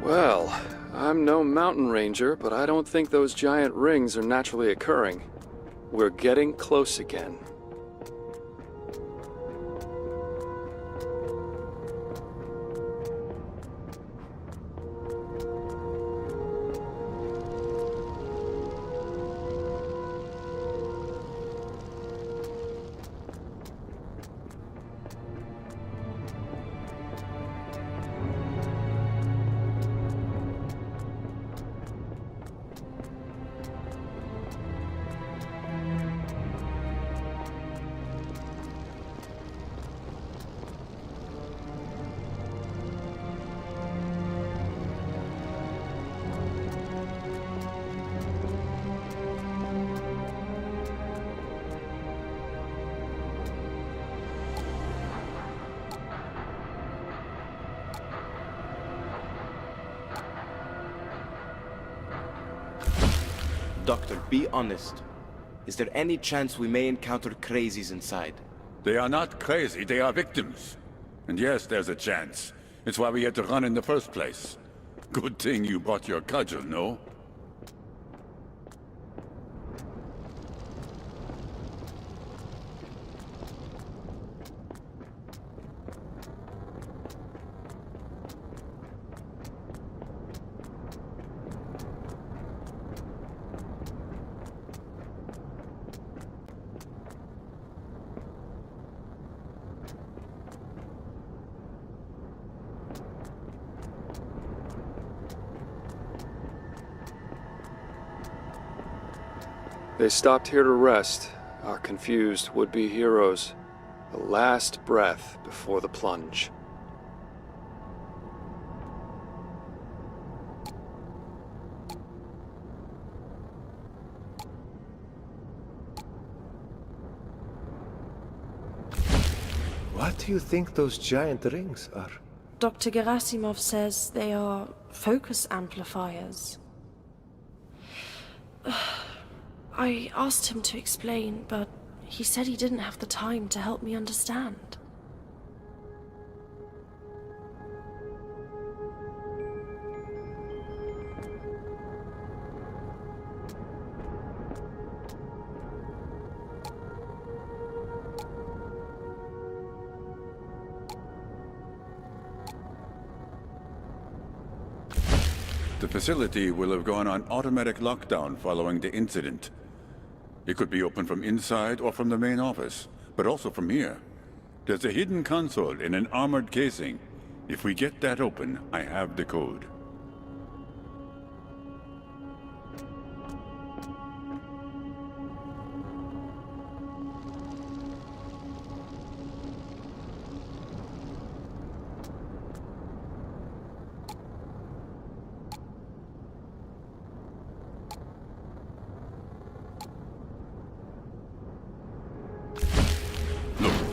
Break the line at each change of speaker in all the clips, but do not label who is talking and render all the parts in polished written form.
Well, I'm no mountain ranger, but I don't think those giant rings are naturally occurring. We're getting close again.
Doctor, be honest. Is there any chance we may encounter crazies inside?
They are not crazy, they are victims. And yes, there's a chance. It's why we had to run in the first place. Good thing you brought your cudgel, no?
They stopped here to rest, our confused would-be heroes. The last breath before the plunge.
What do you think those giant rings are?
Dr. Gerasimov says they are focus amplifiers. I asked him to explain, but he said he didn't have the time to help me understand.
The facility will have gone on automatic lockdown following the incident. It could be opened from inside or from the main office, but also from here. There's a hidden console in an armored casing. If we get that open, I have the code.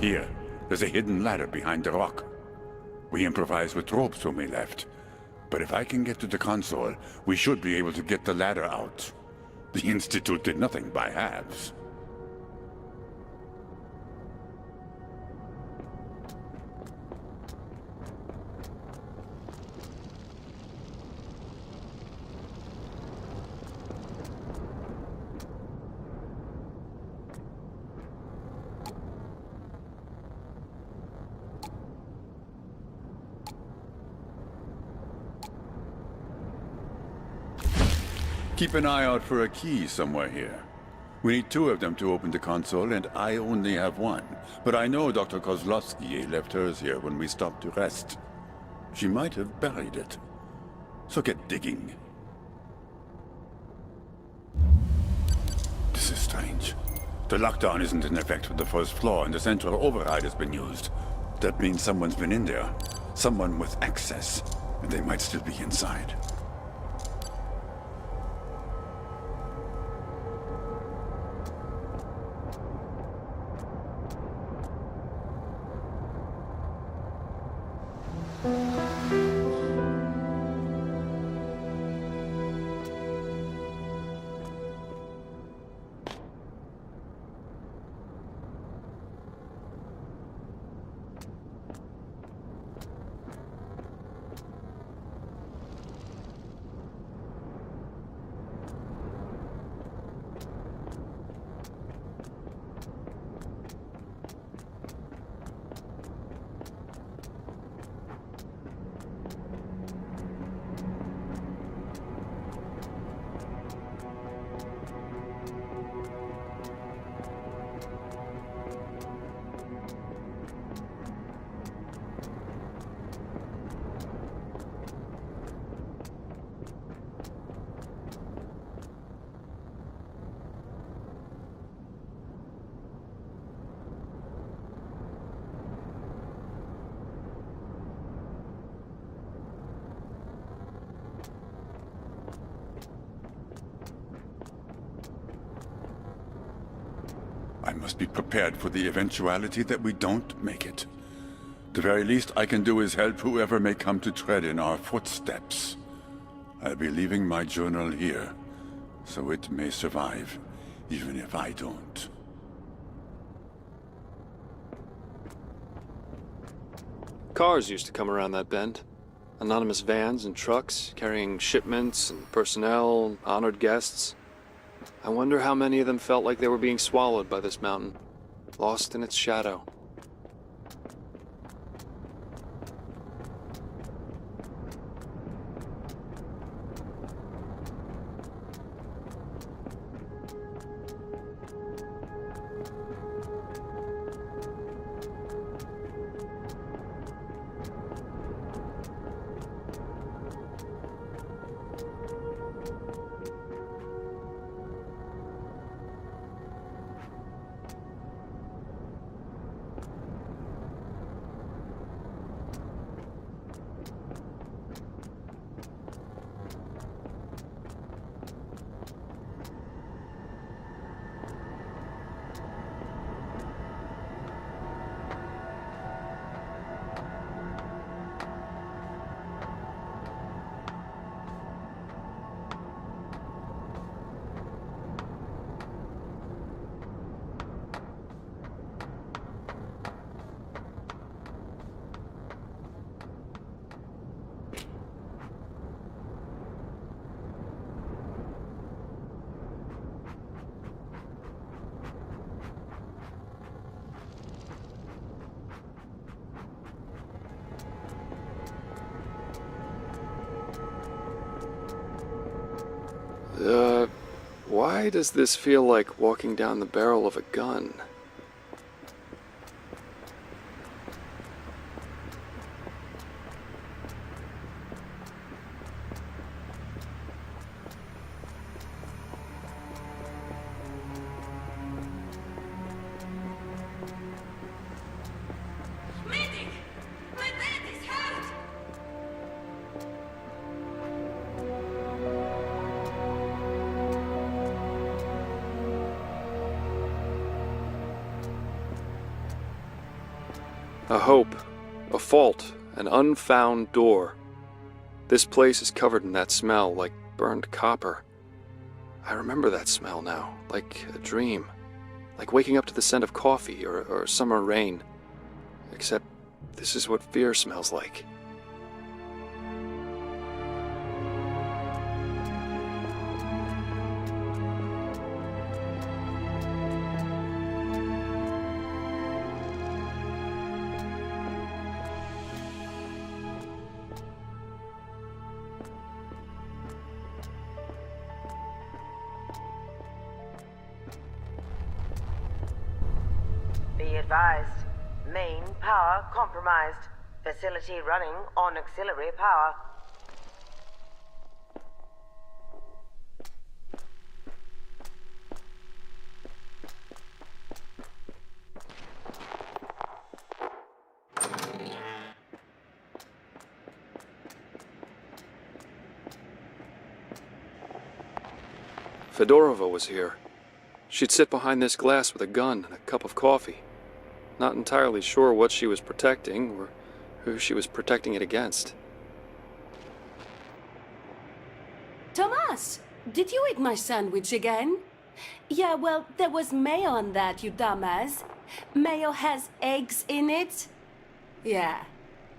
Here, there's a hidden ladder behind the rock. We improvised with ropes when we left. But if I can get to the console, we should be able to get the ladder out. The Institute did nothing by halves. Keep an eye out for a key somewhere here. We need 2 of them to open the console, and I only have 1. But I know Dr. Kozlovsky left hers here when we stopped to rest. She might have buried it. So get digging. This is strange. The lockdown isn't in effect for the first floor, and the central override has been used. That means someone's been in there. Someone with access. And they might still be inside. must be prepared for the eventuality that we don't make it. The very least I can do is help whoever may come to tread in our footsteps. I'll be leaving my journal here, so it may survive, even if I don't.
Cars used to come around that bend. Anonymous vans and trucks, carrying shipments and personnel, honored guests. I wonder how many of them felt like they were being swallowed by this mountain, lost in its shadow. Why does this feel like walking down the barrel of a gun?
Medic! My bed is hurt!
A hope, a fault, an unfound door. This place is covered in that smell, like burned copper. I remember that smell now, like a dream. Like waking up to the scent of coffee or summer rain. Except this is what fear smells like.
Be advised. Main power compromised. Facility running on auxiliary power.
Fedorova was here. She'd sit behind this glass with a gun and a cup of coffee. Not entirely sure what she was protecting, or who she was protecting it against.
Thomas, did you eat my sandwich again? Yeah, well, there was mayo on that, you dumbass. Mayo has eggs in it. Yeah,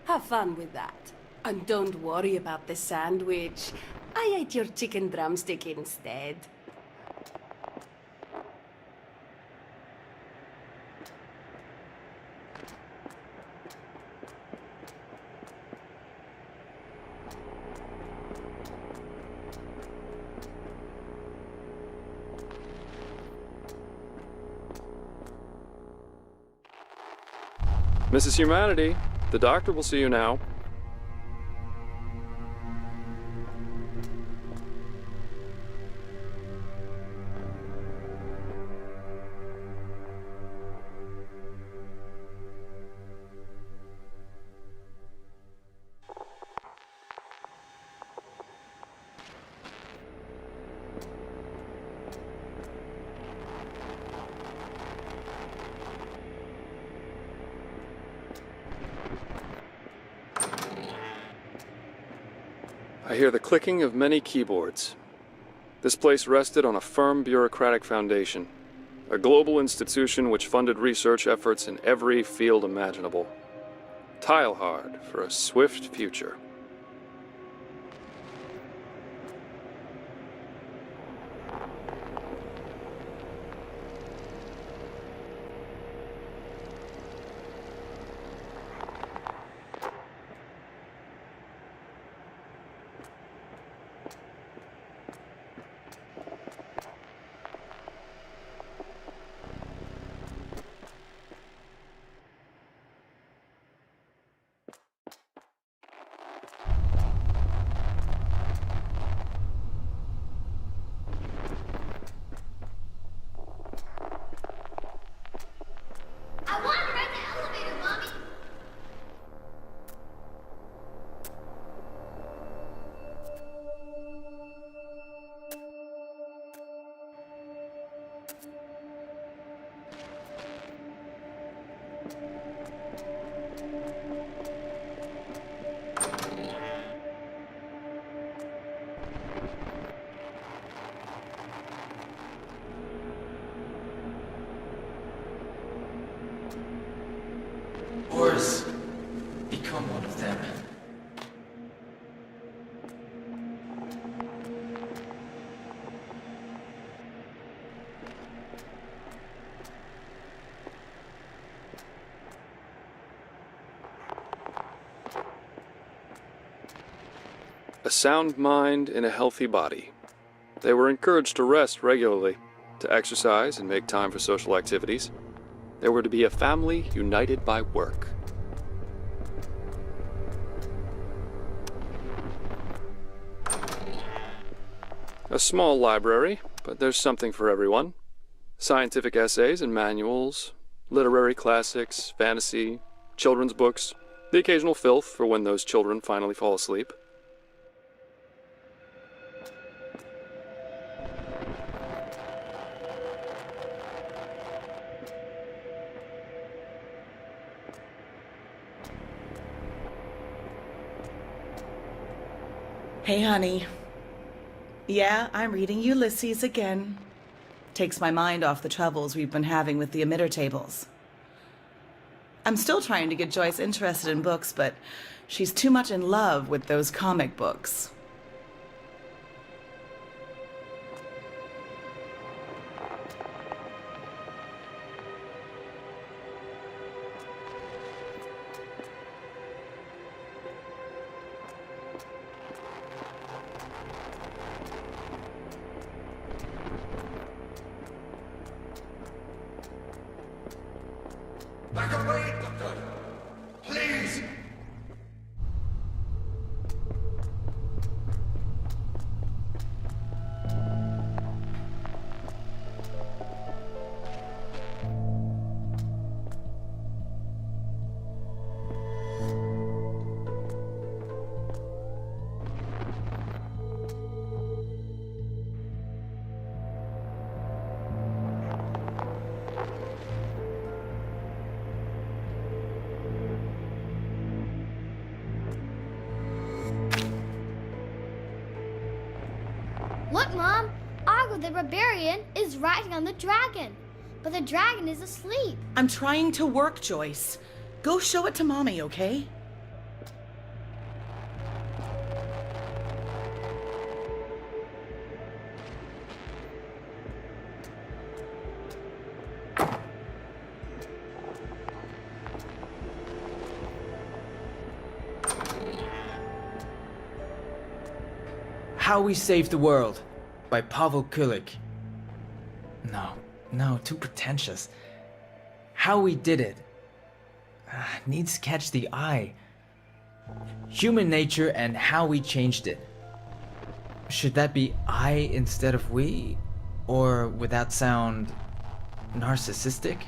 have fun with that. And don't worry about the sandwich. I ate your chicken drumstick instead.
Mrs. Humanity, the doctor will see you now. I hear the clicking of many keyboards. This place rested on a firm bureaucratic foundation, a global institution which funded research efforts in every field imaginable. Teilhard for a swift future.
I want to ride the elevator, Mommy!
Worse, become one of them.
A sound mind in a healthy body. They were encouraged to rest regularly, to exercise and make time for social activities. They were to be a family united by work. A small library, but there's something for everyone. Scientific essays and manuals, literary classics, fantasy, children's books, the occasional filth for when those children finally fall asleep.
Hey, honey. Yeah, I'm reading Ulysses again. Takes my mind off the troubles we've been having with the emitter tables. I'm still trying to get Joyce interested in books, but she's too much in love with those comic books.
Back away, Doctor! Please!
Look, Mom! Argo the Barbarian is riding on the dragon, but the dragon is asleep.
I'm trying to work, Joyce. Go show it to Mommy, okay?
How We Saved the World by Pavel Kulik. No, too pretentious. How We Did It. Needs to catch the eye. Human Nature and How We Changed It. Should that be I instead of we? Or would that sound narcissistic?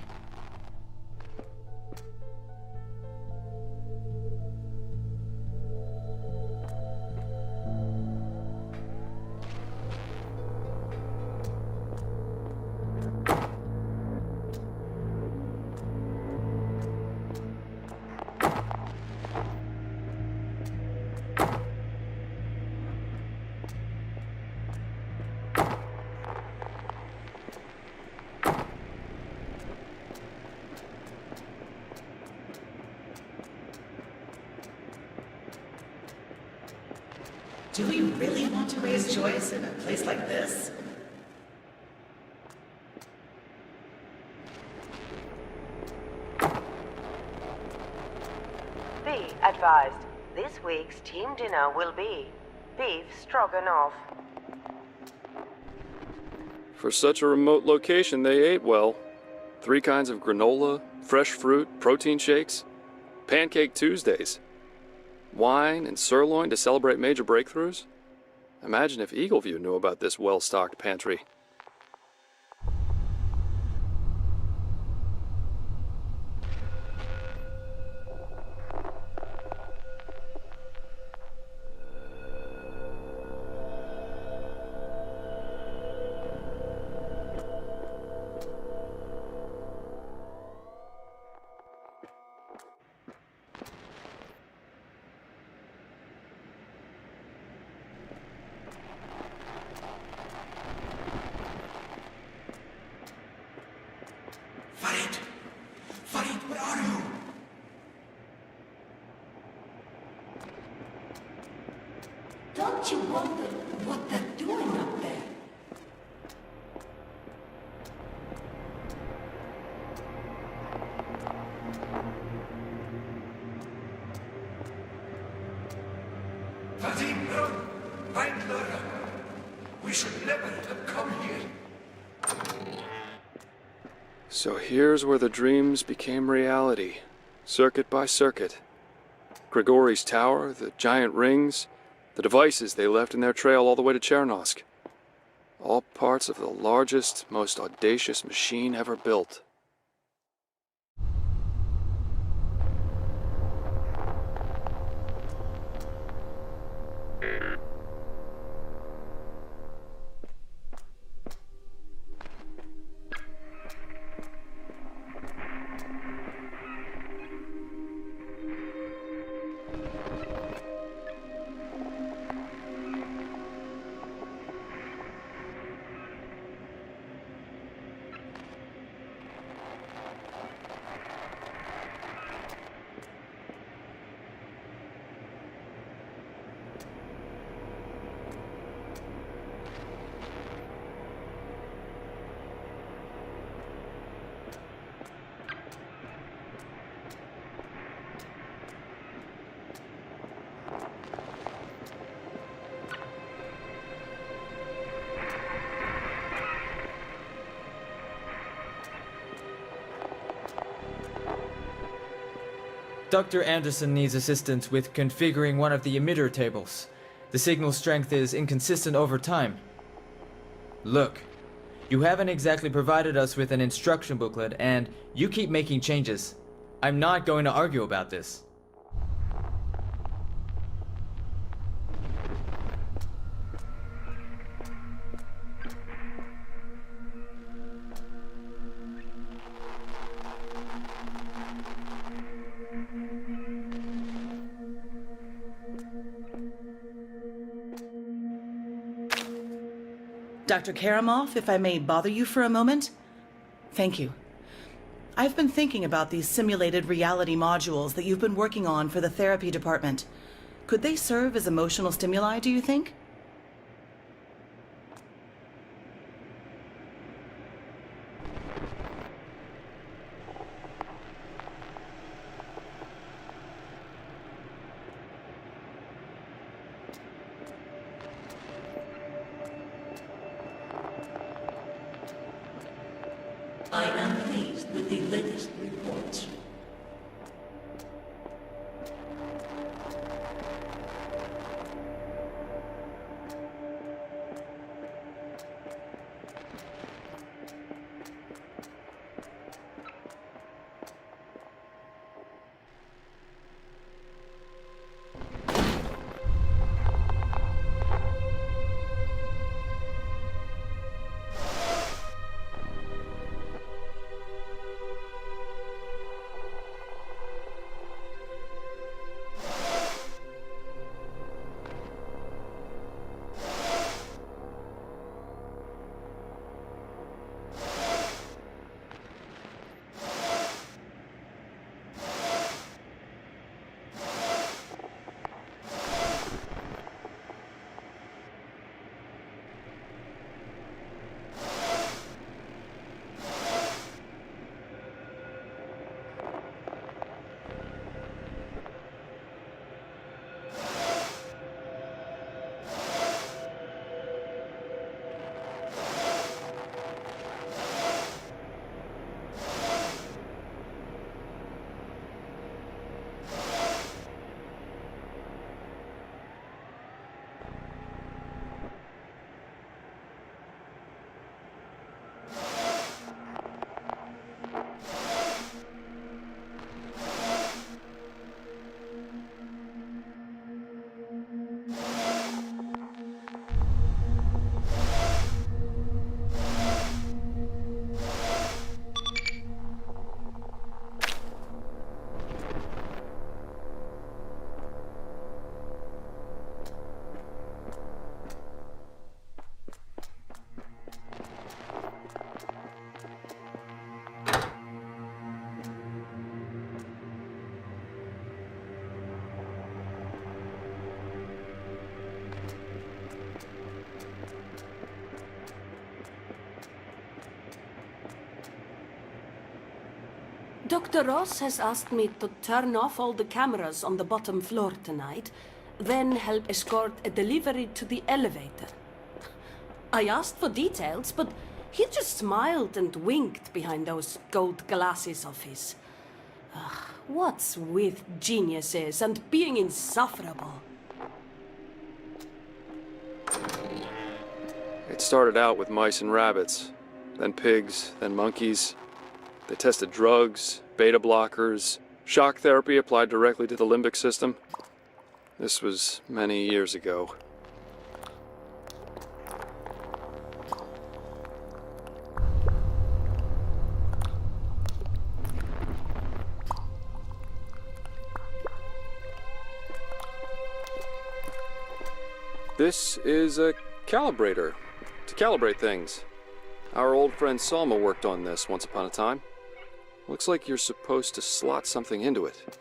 Do we really want to raise Joyce in a place like this?
Be advised, this week's team dinner will be beef stroganoff.
For such a remote location, they ate well. 3 kinds of granola, fresh fruit, protein shakes, pancake Tuesdays, wine and sirloin to celebrate major breakthroughs. Imagine if Eagleview knew about this well-stocked pantry.
Farid, where are you?
Don't you wonder what they're doing up there?
Farid, run! Find Laura. We should never have come here.
So here's where the dreams became reality, circuit by circuit. Grigori's tower, the giant rings, the devices they left in their trail all the way to Chernosk. All parts of the largest, most audacious machine ever built.
Dr. Anderson needs assistance with configuring one of the emitter tables. The signal strength is inconsistent over time. Look, you haven't exactly provided us with an instruction booklet, and you keep making changes. I'm not going to argue about this.
Dr. Karamov, if I may bother you for a moment? Thank you. I've been thinking about these simulated reality modules that you've been working on for the therapy department. Could they serve as emotional stimuli, do you think?
I am pleased with the latest reports.
Dr. Ross has asked me to turn off all the cameras on the bottom floor tonight, then help escort a delivery to the elevator. I asked for details, but he just smiled and winked behind those gold glasses of his. What's with geniuses and being insufferable?
It started out with mice and rabbits, then pigs, then monkeys. They tested drugs, beta blockers, shock therapy applied directly to the limbic system. This was many years ago. This is a calibrator, to calibrate things. Our old friend Salma worked on this once upon a time. Looks like you're supposed to slot something into it.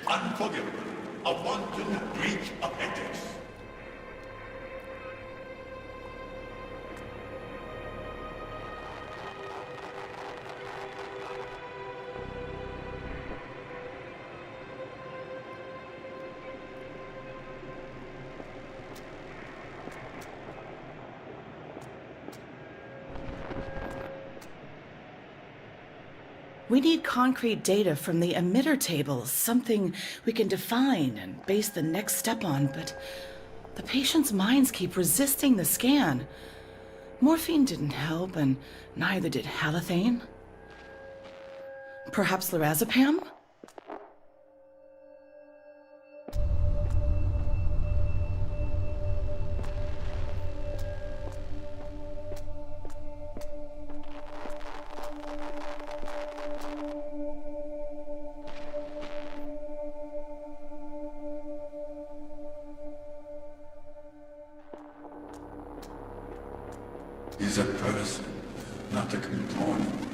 Unforgivable. A wanton breach of ethics.
We need concrete data from the emitter tables, something we can define and base the next step on, but the patient's minds keep resisting the scan. Morphine didn't help, and neither did halothane. Perhaps lorazepam?
Is a person
not a component.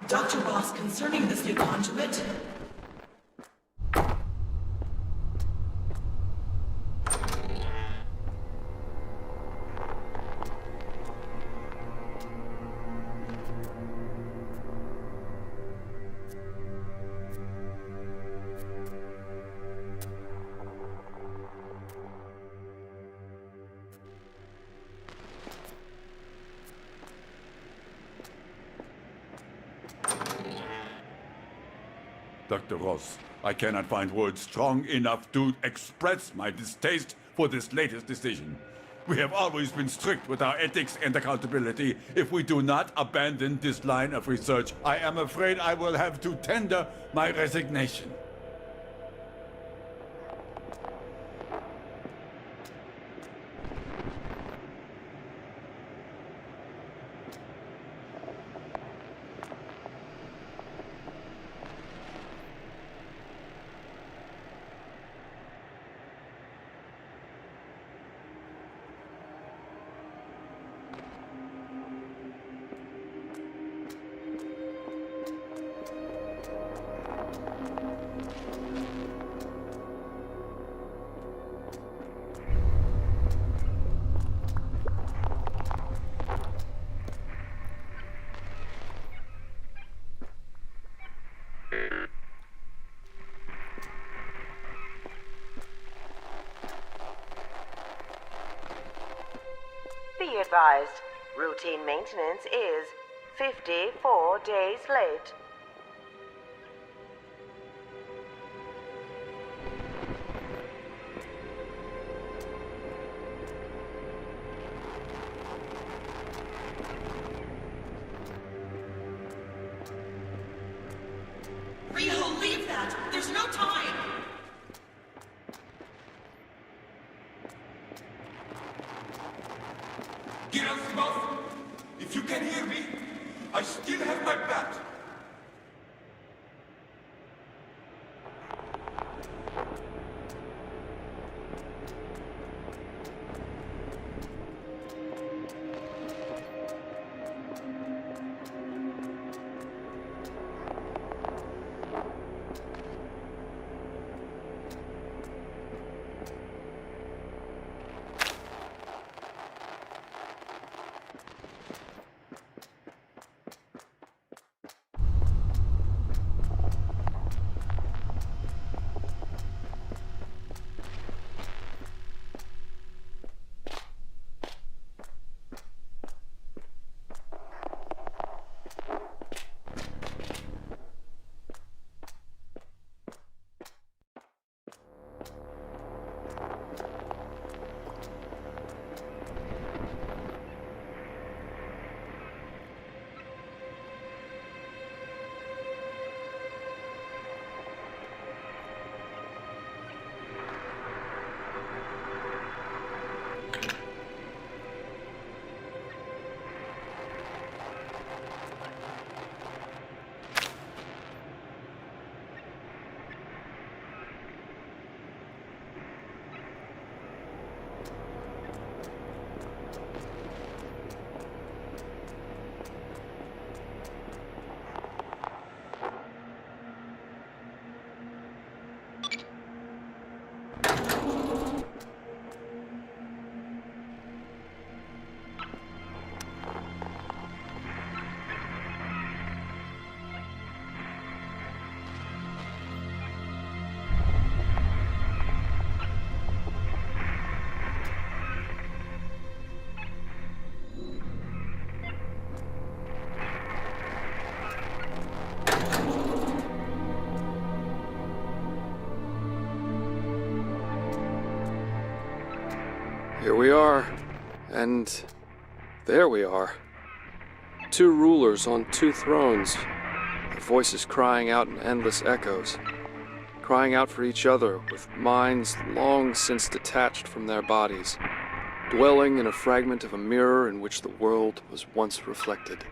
Dr. Ross, concerning this new conduit,
Dr. Ross, I cannot find words strong enough to express my distaste for this latest decision. We have always been strict with our ethics and accountability. If we do not abandon this line of research, I am afraid I will have to tender my resignation.
Be advised, routine maintenance is 54 days late.
Rio, leave that! There's no time!
Gerasimov, if you can hear me, I still have my bat.
we are, and there we are. Two rulers on two thrones, their voices crying out in endless echoes, crying out for each other with minds long since detached from their bodies, dwelling in a fragment of a mirror in which the world was once reflected.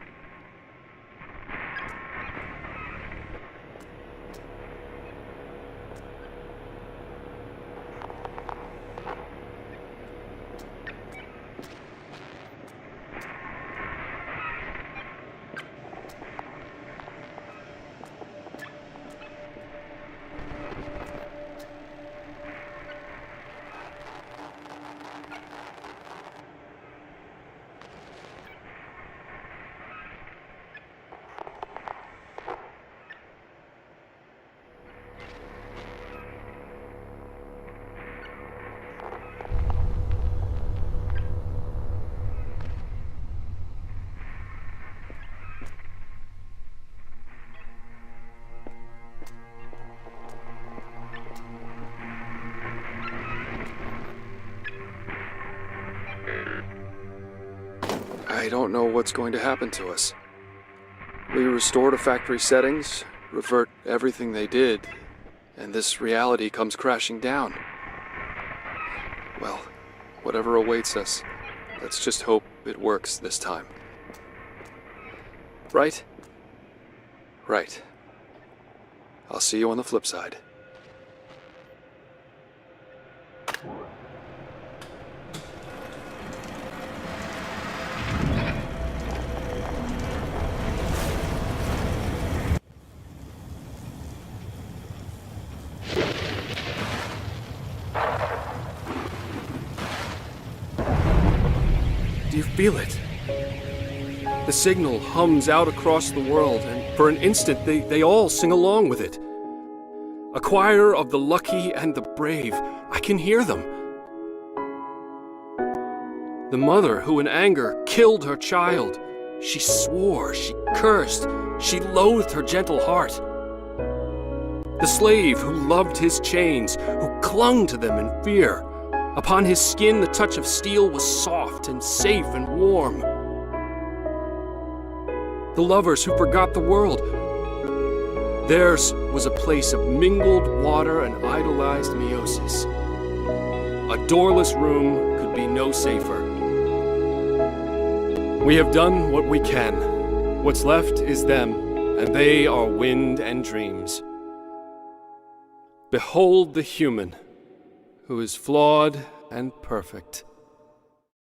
I don't know what's going to happen to us. We restore to factory settings, revert everything they did, and this reality comes crashing down. Well, whatever awaits us, let's just hope it works this time. Right? Right. I'll see you on the flip side. Do you feel it? The signal hums out across the world, and for an instant they all sing along with it. A choir of the lucky and the brave. I can hear them. The mother who in anger killed her child. She swore, she cursed, she loathed her gentle heart. The slave who loved his chains, who clung to them in fear. Upon his skin the touch of steel was soft and safe and warm. The lovers who forgot the world. Theirs was a place of mingled water and idolized meiosis. A doorless room could be no safer. We have done what we can. What's left is them, and they are wind and dreams. Behold the human, who is flawed and perfect.